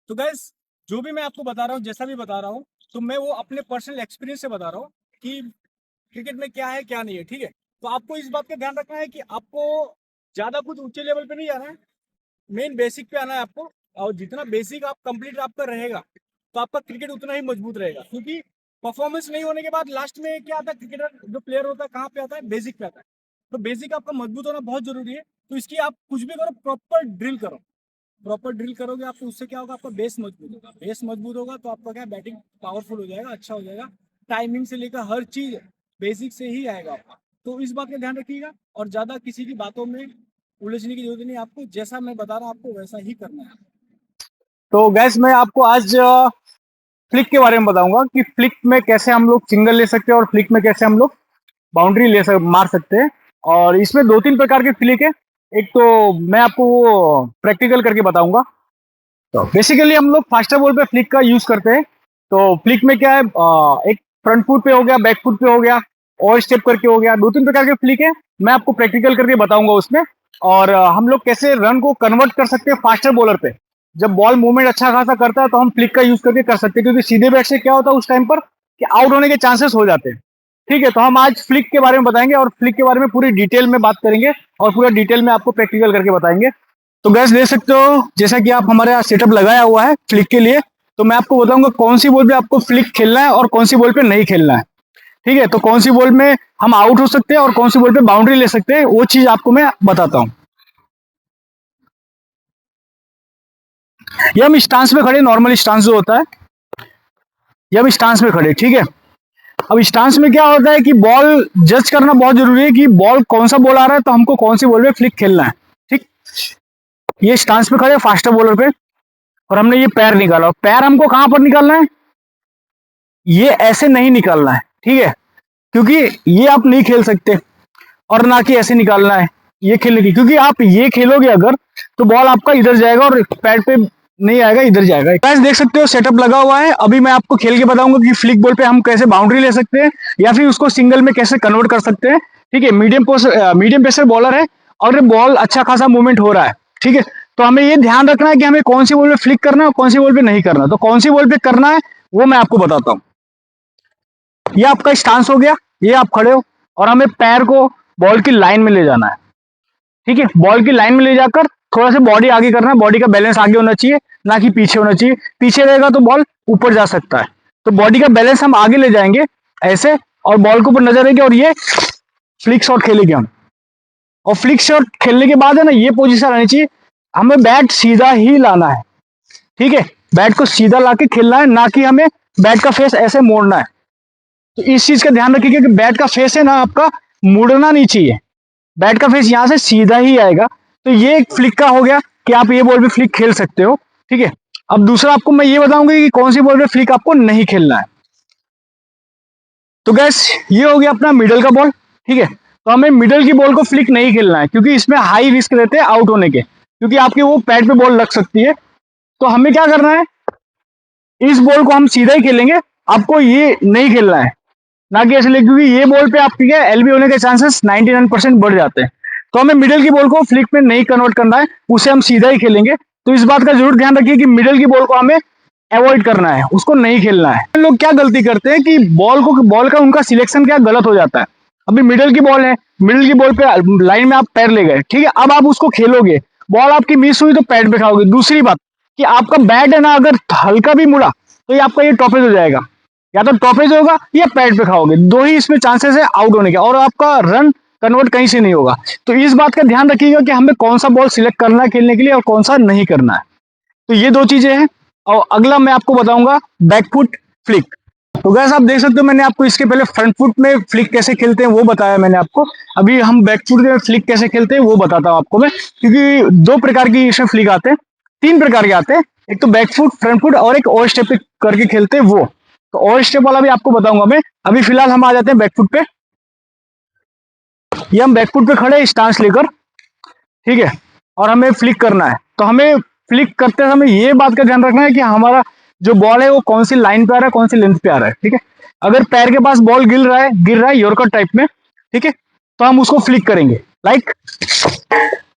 तो गाइस, जो भी मैं आपको बता रहा हूँ, जैसा भी बता रहा हूँ, तो मैं वो अपने पर्सनल एक्सपीरियंस से बता रहा हूँ कि क्रिकेट में क्या है क्या नहीं है। ठीक है, तो आपको इस बात का ध्यान रखना है कि आपको ज्यादा कुछ ऊंचे लेवल पे नहीं जाना है, मेन बेसिक पे आना है आपको। और जितना बेसिक आप कंप्लीट आपका रहेगा, तो आपका क्रिकेट उतना ही मजबूत रहेगा। क्योंकि परफॉर्मेंस नहीं होने के बाद लास्ट में क्या आता है, क्रिकेटर जो प्लेयर होता है कहाँ पे आता है, बेसिक पे आता है। तो बेसिक आपका मजबूत होना बहुत जरूरी है। तो इसकी आप कुछ भी करो, प्रॉपर ड्रिल करो। प्रॉपर ड्रिल करोगे आप, तो उससे क्या होगा, आपका बेस मजबूत होगा। बेस मजबूत होगा तो आपका क्या, बैटिंग पावरफुल हो जाएगा, अच्छा हो जाएगा। टाइमिंग से लेकर हर चीज बेसिक से ही आएगा आपका। तो इस बात का ध्यान रखिएगा, और ज्यादा किसी की बातों में उलझने की जरूरत नहीं। आपको जैसा मैं बता रहा हूँ आपको वैसा ही करना है। तो गैस मैं आपको आज फ्लिक के बारे में बताऊंगा कि फ्लिक में कैसे हम लोग सिंगल ले सकते हैं और फ्लिक में कैसे हम लोग बाउंड्री मार सकते हैं। और इसमें दो तीन प्रकार के फ्लिक है। एक तो मैं आपको वो प्रैक्टिकल करके बताऊंगा। तो बेसिकली हम लोग फास्टर बॉल पे फ्लिक का यूज करते हैं। तो फ्लिक में क्या है, एक फ्रंट फुट पे हो गया, बैक फुट पे हो गया, और स्टेप करके हो गया। दो तीन प्रकार के फ्लिक है, मैं आपको प्रैक्टिकल करके बताऊंगा उसमें। और हम लोग कैसे रन को कन्वर्ट कर सकते हैं फास्टर बॉलर पे। जब बॉल मूवमेंट अच्छा खासा करता है तो हम फ्लिक का यूज करके कर सकते हैं, क्योंकि सीधे बैट से क्या होता है उस टाइम पर कि आउट होने के चांसेस हो जाते हैं। ठीक है, तो हम आज फ्लिक के बारे में बताएंगे और फ्लिक के बारे में पूरी डिटेल में बात करेंगे, और पूरा डिटेल में आपको प्रैक्टिकल करके बताएंगे। तो गैस देख सकते हो, जैसा कि आप हमारे यहाँ सेटअप लगाया हुआ है फ्लिक के लिए। तो मैं आपको बताऊंगा कौन सी बॉल पे आपको फ्लिक खेलना है और कौन सी बॉल पे नहीं खेलना है। ठीक है, तो कौन सी बॉल में हम आउट हो सकते हैं और कौन सी बॉल पे बाउंड्री ले सकते हैं, वो चीज आपको मैं बताता हूँ। ये हम स्टांस में खड़े, नॉर्मल स्टांस जो होता है, ये हम स्टांस में खड़े। ठीक है, अब स्टांस में क्या होता है कि बॉल जज करना बहुत जरूरी है कि बॉल कौन सा बॉल आ रहा है, तो हमको कौन सी बॉल पे फ्लिक खेलना है। ठीक, ये स्टांस में खड़े फास्टर बॉलर पे, और हमने ये पैर निकाला। पैर हमको कहां पर निकालना है, ये ऐसे नहीं निकालना है। ठीक है, क्योंकि ये आप नहीं खेल सकते, और ना कि ऐसे निकालना है ये खेलने की, क्योंकि आप ये खेलोगे अगर, तो बॉल आपका इधर जाएगा और पैड पे नहीं आएगा, इधर जाएगा। गाइस देख सकते हो सेटअप लगा हुआ है। अभी मैं आपको खेल के बताऊंगा कि फ्लिक बॉल पे हम कैसे बाउंड्री ले सकते हैं, या फिर उसको सिंगल में कैसे कन्वर्ट कर सकते हैं। ठीक है, मीडियम पेसर बॉलर है, और बॉल अच्छा खासा मूवमेंट हो रहा है। ठीक है, तो हमें ये ध्यान रखना है कि हमें कौन सी बॉल पे फ्लिक करना है और कौन सी बॉल पे नहीं करना। तो कौन सी बॉल पे करना है वो मैं आपको बताता हूँ। ये आपका स्टांस हो गया, ये आप खड़े हो, और हमें पैर को बॉल की लाइन में ले जाना है। ठीक है, बॉल की लाइन में ले जाकर थोड़ा सा बॉडी आगे करना है। बॉडी का बैलेंस आगे होना चाहिए, ना कि पीछे होना चाहिए। पीछे रहेगा तो बॉल ऊपर जा सकता है। तो बॉडी का बैलेंस हम आगे ले जाएंगे ऐसे, और बॉल के ऊपर नजर रहेगी, और ये फ्लिक शॉट खेलेंगे हम। और फ्लिक शॉट खेलने के बाद है ना, ये पोजीशन रहनी चाहिए, हमें बैट सीधा ही लाना है। ठीक है, बैट को सीधा लाके खेलना है, ना कि हमें बैट का फेस ऐसे मोड़ना है। तो इस चीज का ध्यान रखिए कि बैट का फेस है ना आपका, मुड़ना नहीं चाहिए। बैट का फेस यहाँ से सीधा ही आएगा। तो ये एक फ्लिक का हो गया कि आप ये बॉल पे फ्लिक खेल सकते हो। ठीक है, अब दूसरा आपको मैं ये बताऊंगा कि कौन सी बॉल पे फ्लिक आपको नहीं खेलना है। तो गैस ये हो गया अपना मिडल का बॉल। ठीक है, तो हमें मिडल की बॉल को फ्लिक नहीं खेलना है, क्योंकि इसमें हाई रिस्क रहते हैं आउट होने के, क्योंकि आपके वो पैड पे बॉल लग सकती है। तो हमें क्या करना है, इस बॉल को हम सीधा ही खेलेंगे, आपको ये नहीं खेलना है, ना कि इसलिए, क्योंकि ये बॉल पे आपके क्या एलबी होने के चांसेस 99% बढ़ जाते हैं। तो हमें मिडिल की बॉल को फ्लिक में नहीं कन्वर्ट करना है, उसे हम सीधा ही खेलेंगे। तो इस बात का जरूर ध्यान रखिए कि मिडिल की बॉल को हमें अवॉइड करना है, उसको नहीं खेलना है। लोग क्या गलती करते हैं कि बॉल का उनका सिलेक्शन क्या गलत हो जाता है। अभी मिडिल की बॉल है, मिडिल की बॉल पे लाइन में आप पैर ले गए, ठीक है, अब आप उसको खेलोगे, बॉल आपकी मिस हुई तो पैड पे खाओगे। दूसरी बात कि आपका बैट है ना, अगर हल्का भी मुड़ा तो ये आपका ये टॉपेज हो जाएगा, या तो टॉपेज होगा या पैड पे खाओगे। दो ही इसमें चांसेस है आउट होने के, और आपका रन कन्वर्ट कहीं से नहीं होगा। तो इस बात का ध्यान रखिएगा कि हमें कौन सा बॉल सिलेक्ट करना है खेलने के लिए और कौन सा नहीं करना है। तो ये दो चीजें हैं। और अगला मैं आपको बताऊंगा बैकफुट फ्लिक। तो गैस आप देख सकते हो, मैंने आपको इसके पहले फ्रंट फुट में फ्लिक कैसे खेलते हैं वो बताया मैंने आपको। अभी हम बैकफुट में फ्लिक कैसे खेलते हैं वो बताता हूँ आपको मैं, क्योंकि दो प्रकार की इसमें फ्लिक आते हैं, तीन प्रकार के आते हैं। एक तो बैकफुट, फ्रंट फुट, और एक ओवर स्टेप करके खेलते हैं वो। तो ओवर स्टेप वाला भी आपको बताऊंगा मैं। अभी फिलहाल हम आ जाते हैं बैकफुट पे। ये हम बैकफुट पे खड़े स्टांस लेकर, ठीक है, और हमें फ्लिक करना है। तो हमें फ्लिक करते समय ये बात का ध्यान रखना है कि हमारा जो बॉल है वो कौन सी लाइन पे आ रहा है, कौन सी लेंथ पे आ रहा है। ठीक है, अगर पैर के पास बॉल गिर रहा है यॉर्कर टाइप में, ठीक है, तो हम उसको फ्लिक करेंगे लाइक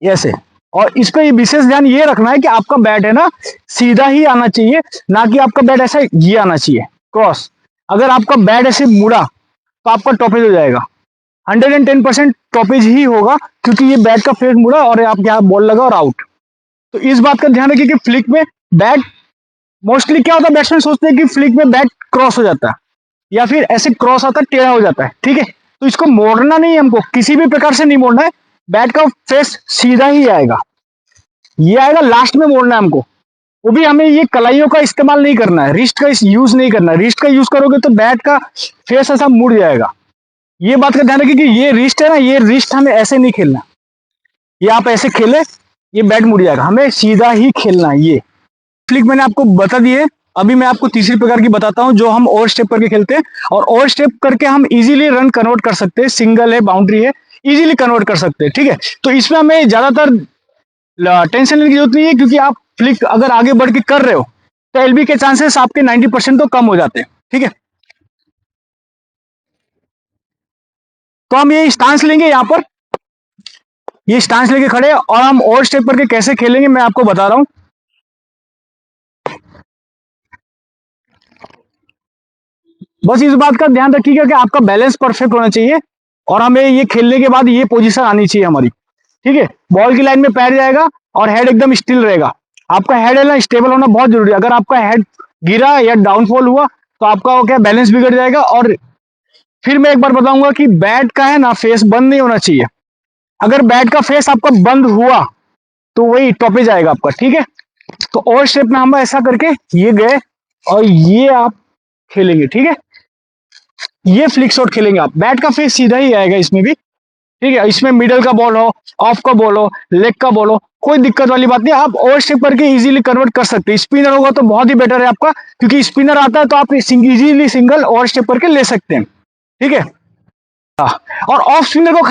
ऐसे। और इस पे विशेष ध्यान ये रखना है कि आपका बैट है ना सीधा ही आना चाहिए, ना कि आपका बैट ऐसा ये आना चाहिए क्रॉस। अगर आपका बैट ऐसे मुड़ा तो आपका टॉपेज हो जाएगा, 110% टॉपेज ही होगा, क्योंकि ये बैट का फेस मुड़ा और आप यहाँ बॉल लगा और आउट। तो इस बात का ध्यान रखिए कि फ्लिक में बैट, मोस्टली क्या होता है बैट्समैन सोचते हैं कि फ्लिक में बैट क्रॉस हो जाता है या फिर ऐसे क्रॉस आता है, टेढ़ा हो जाता है, ठीक है। तो इसको मोड़ना नहीं है हमको, किसी भी प्रकार से नहीं मोड़ना है, बैट का फेस सीधा ही आएगा, ये आएगा लास्ट में मोड़ना है हमको। वो भी हमें ये कलाइयों का इस्तेमाल नहीं करना है, रिस्ट का यूज नहीं करना है। रिस्ट का यूज करोगे तो बैट का फेस ऐसा मुड़ जाएगा। ये बात का ध्यान रखिए कि ये रिस्ट है ना, ये रिस्ट हमें ऐसे नहीं खेलना, ये आप ऐसे खेले ये बैट मुड़ जाएगा, हमें सीधा ही खेलना है। ये फ्लिक मैंने आपको बता दिए। अभी मैं आपको तीसरी प्रकार की बताता हूं जो हम ओवर स्टेप करके खेलते हैं, और ओवर स्टेप करके हम इजीली रन कन्वर्ट कर सकते हैं, सिंगल है बाउंड्री है, इजीली कन्वर्ट कर सकते हैं, ठीक है। तो इसमें हमें ज्यादातर टेंशन लेने की जरूरत नहीं है, क्योंकि आप फ्लिक अगर आगे बढ़ के कर रहे हो तो एलबी के चांसेस आपके 90% तो कम हो जाते हैं, ठीक है। तो हम ये स्टांस लेंगे यहां पर, ये स्टांस लेके खड़े हैं, और हम ओवर स्टेप करके कैसे खेलेंगे मैं आपको बता रहा हूं। बस इस बात का ध्यान रखिएगा कि आपका बैलेंस परफेक्ट होना चाहिए, और हमें ये खेलने के बाद ये पोजीशन आनी चाहिए हमारी, ठीक है। बॉल की लाइन में पैर जाएगा और हेड एकदम स्टिल रहेगा। आपका हेड है ना स्टेबल होना बहुत जरूरी है। अगर आपका हेड गिरा या डाउनफॉल हुआ तो आपका क्या बैलेंस बिगड़ जाएगा। और फिर मैं एक बार बताऊंगा कि बैट का है ना फेस बंद नहीं होना चाहिए। अगर बैट का फेस आपका बंद हुआ तो वही टॉपेज आएगा आपका, ठीक है। तो और स्टेप में हम ऐसा करके ये गए और ये आप खेलेंगे, ठीक है। ये फ्लिक शॉट खेलेंगे आप, बैट का फेस सीधा ही आएगा इसमें भी, ठीक है। इसमें मिडल का बॉल हो, ऑफ का बॉल हो, लेग का बॉल हो, कोई दिक्कत वाली बात नहीं, आप ओवर स्टेप करके इजीली कन्वर्ट कर सकते हैं। स्पिनर होगा तो बहुत ही बेटर है आपका, क्योंकि स्पिनर आता है तो आप इजीली सिंगल ओवर स्टेप करके ले सकते हैं, ठीक है। हाँ, और ऑफ स्पिनर को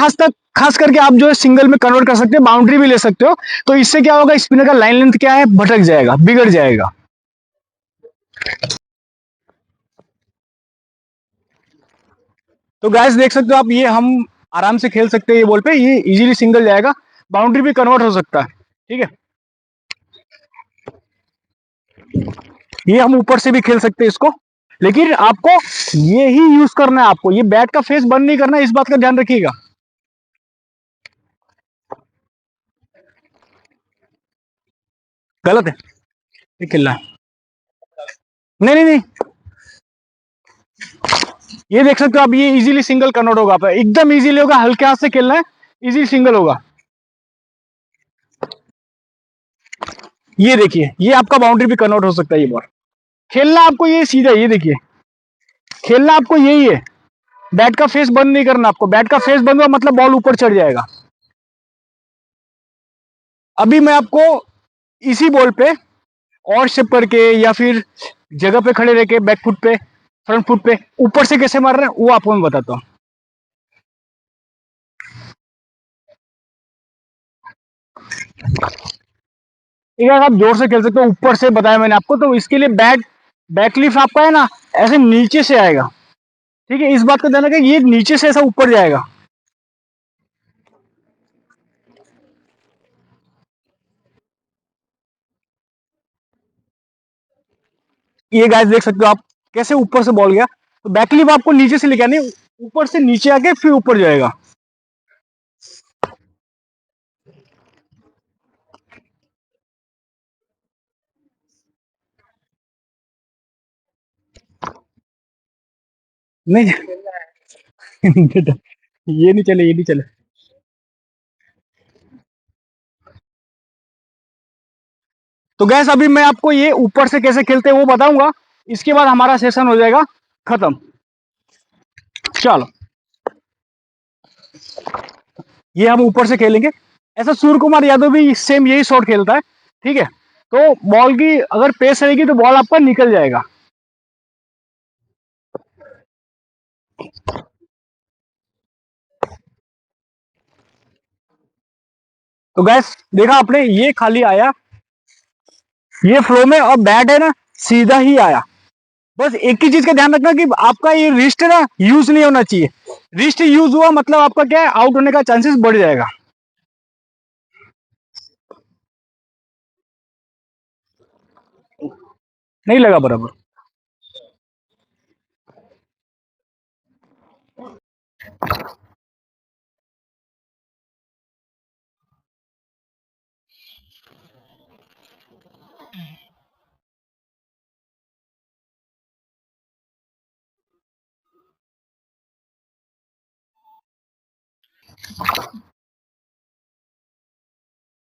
खास करके आप जो है सिंगल में कन्वर्ट कर सकते हैं, बाउंड्री भी ले सकते हो। तो इससे क्या होगा, स्पिनर का लाइन लेंथ क्या है, भटक जाएगा, बिगड़ जाएगा। तो गैस देख सकते हो आप, ये हम आराम से खेल सकते हैं, ये बॉल पे ये इजीली सिंगल जाएगा, बाउंड्री भी कन्वर्ट हो सकता है, ठीक है। ये हम ऊपर से भी खेल सकते हैं इसको, लेकिन आपको ये ही यूज करना है, आपको ये बैट का फेस बंद नहीं करना है, इस बात का ध्यान रखिएगा। गलत है, ये खेलना है। नहीं नहीं नहीं, ये देख सकते हो आप, ये इजीली सिंगल कन्वर्ट होगा, आप एकदम इजीली होगा, हल्के हाथ से खेलना है, इजी सिंगल होगा। ये देखिए, ये आपका बाउंड्री भी कन्वर्ट हो सकता है। ये बॉल खेलना आपको ये सीधा, ये देखिए खेलना आपको यही है, बैट का फेस बंद नहीं करना आपको। बैट का फेस बंद हुआ मतलब बॉल ऊपर चढ़ जाएगा। अभी मैं आपको इसी बॉल पे और स्टेप करके या फिर जगह पे खड़े रह के बैक फुट पे, फ्रंट फुट पे ऊपर से कैसे मार रहे हैं वो आपको मैं बताता हूँ। एक आप जोर से खेल सकते हो, ऊपर से बताया मैंने आपको। तो इसके लिए बैकलिफ्ट आपका है ना ऐसे नीचे से आएगा, ठीक है। इस बात का ध्यान रखें, ये नीचे से ऐसा ऊपर जाएगा। ये गाइस देख सकते हो आप कैसे ऊपर से बॉल गया। तो बैकलिफ्ट आपको नीचे से लेके आनी, ऊपर से नीचे आके फिर ऊपर जाएगा। नहीं ये नहीं चले, ये नहीं चले। तो गैस अभी मैं आपको ये ऊपर से कैसे खेलते हैं वो बताऊंगा, इसके बाद हमारा सेशन हो जाएगा खत्म। चलो, ये हम ऊपर से खेलेंगे। ऐसा सूर्य कुमार यादव भी सेम यही शॉट खेलता है, ठीक है। तो बॉल की अगर पेस रहेगी तो बॉल आपका निकल जाएगा। तो गैस देखा आपने, ये खाली आया, ये फ्लो में, और बैट है ना सीधा ही आया। बस एक ही चीज का ध्यान रखना कि आपका ये रिस्ट ना यूज नहीं होना चाहिए। रिस्ट यूज हुआ मतलब आपका क्या है, आउट होने का चांसेस बढ़ जाएगा। नहीं लगा बराबर।